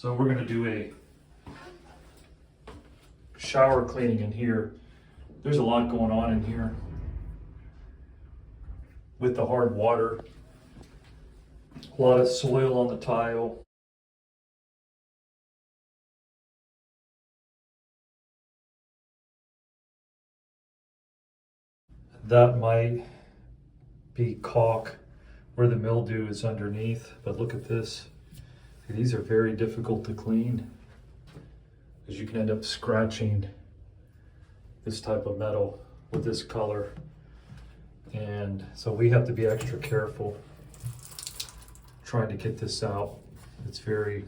So we're gonna do a shower cleaning in here. There's a lot going on in here with the hard water. A lot of soil on the tile. That might be caulk where the mildew is underneath, but look at this. These are very difficult to clean because you can end up scratching this type of metal with this color. And so we have to be extra careful trying to get this out. It's very,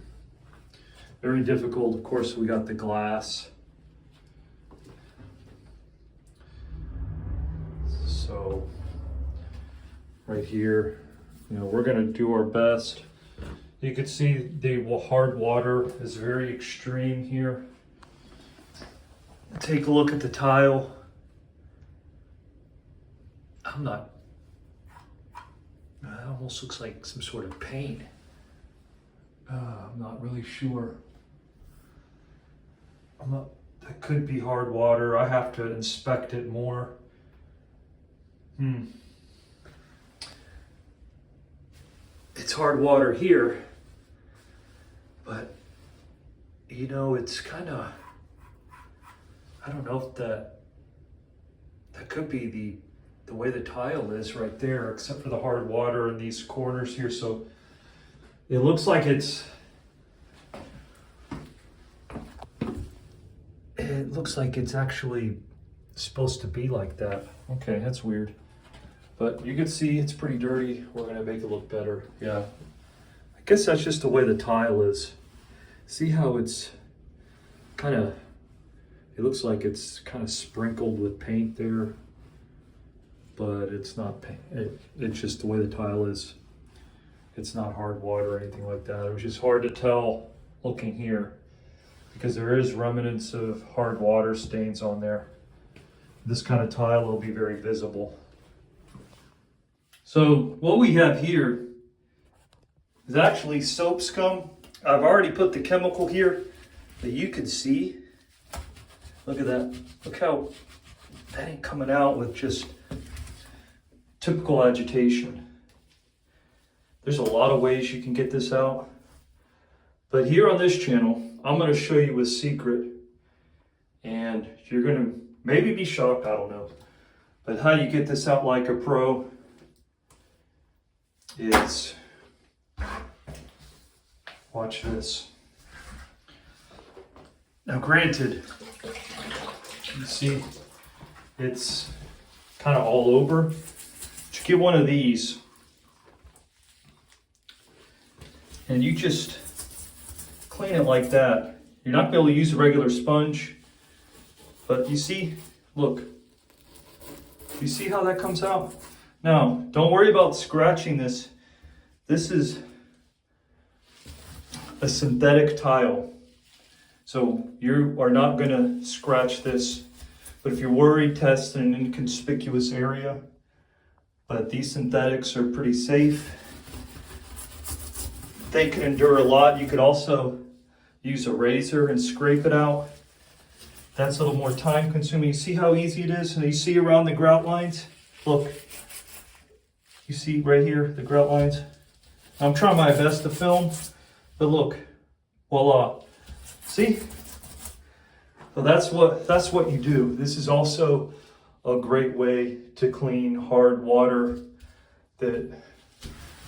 very difficult. Of course, we got the glass. So right here, we're gonna do our best. You can see the hard water is very extreme here. Take a look at the tile. That almost looks like some sort of paint. I'm not really sure. That could be hard water. I have to inspect it more. It's hard water here, but it's kind of, I don't know if that could be the way the tile is right there, except for the hard water in these corners here. So it looks like it's actually supposed to be like that. Okay, that's weird. But you can see it's pretty dirty. We're gonna make it look better. Yeah, I guess that's just the way the tile is. See how it's it looks like it's kind of sprinkled with paint there, but it's not paint. It's just the way the tile is. It's not hard water or anything like that. It was just hard to tell looking here because there is remnants of hard water stains on there. This kind of tile will be very visible. So what we have here is actually soap scum. I've already put the chemical here that you can see. Look at that. Look how that ain't coming out with just typical agitation. There's a lot of ways you can get this out. But here on this channel, I'm going to show you a secret. And you're going to maybe be shocked, I don't know. But how you get this out like a pro is, watch this. Now granted, you see it's kind of all over. But you get one of these and you just clean it like that. You're not going to be able to use a regular sponge, but you see, look, you see how that comes out? Now, don't worry about scratching this. This is a synthetic tile. So you are not going to scratch this. But if you're worried, test in an inconspicuous area. But these synthetics are pretty safe. They can endure a lot. You could also use a razor and scrape it out. That's a little more time consuming. You see how easy it is? And you see around the grout lines? Look. You see right here, the grout lines? I'm trying my best to film, but look, voila. See? So that's what you do. This is also a great way to clean hard water that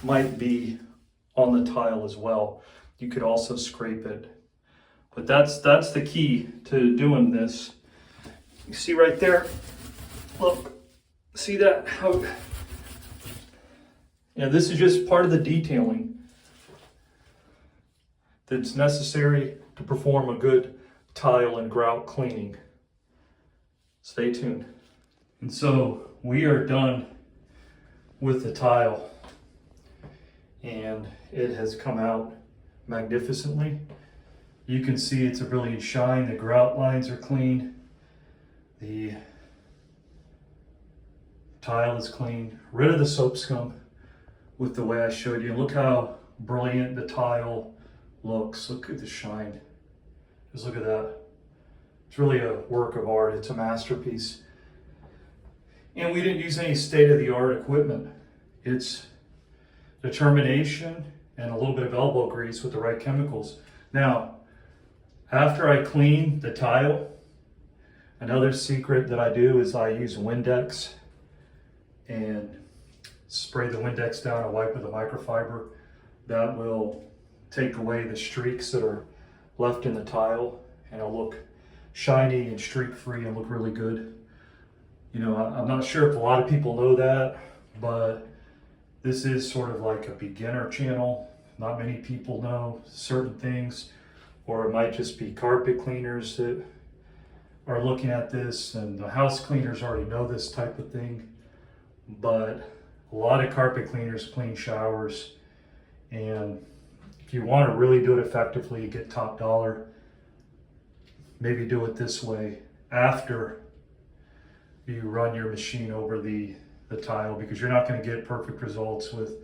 might be on the tile as well. You could also scrape it. But that's the key to doing this. You see right there? Look, see that? How? Yeah, this is just part of the detailing that's necessary to perform a good tile and grout cleaning. Stay tuned. And so we are done with the tile and it has come out magnificently. You can see it's a brilliant shine. The grout lines are clean. The tile is clean. Rid of the soap scum with the way I showed you. Look how brilliant the tile looks. Look at the shine. Just look at that. It's really a work of art. It's a masterpiece. And we didn't use any state-of-the-art equipment. It's determination and a little bit of elbow grease with the right chemicals. Now, after I clean the tile, another secret that I do is I use Windex and spray the Windex down and wipe with a microfiber. That will take away the streaks that are left in the tile, and it'll look shiny and streak-free and look really good. You know, I'm not sure if a lot of people know that, but this is sort of like a beginner channel. Not many people know certain things, or it might just be carpet cleaners that are looking at this, and the house cleaners already know this type of thing. But a lot of carpet cleaners clean showers, and if you want to really do it effectively, get top dollar, maybe do it this way after you run your machine over the tile, because you're not going to get perfect results with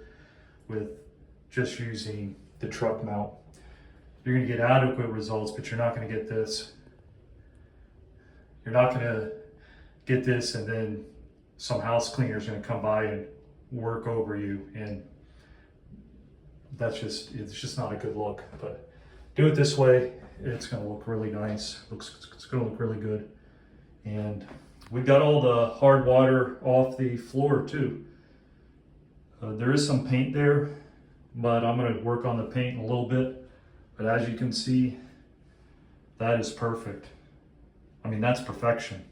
just using the truck mount. You're going to get adequate results, but you're not going to get this. You're not going to get this, and then some house cleaner is going to come by and work over you, and it's just not a good look. But do it this way, it's going to look really nice. It's going to look really good. And we got all the hard water off the floor too. There is some paint there, but I'm going to work on the paint a little bit. But as you can see, that is perfect. I mean, that's perfection.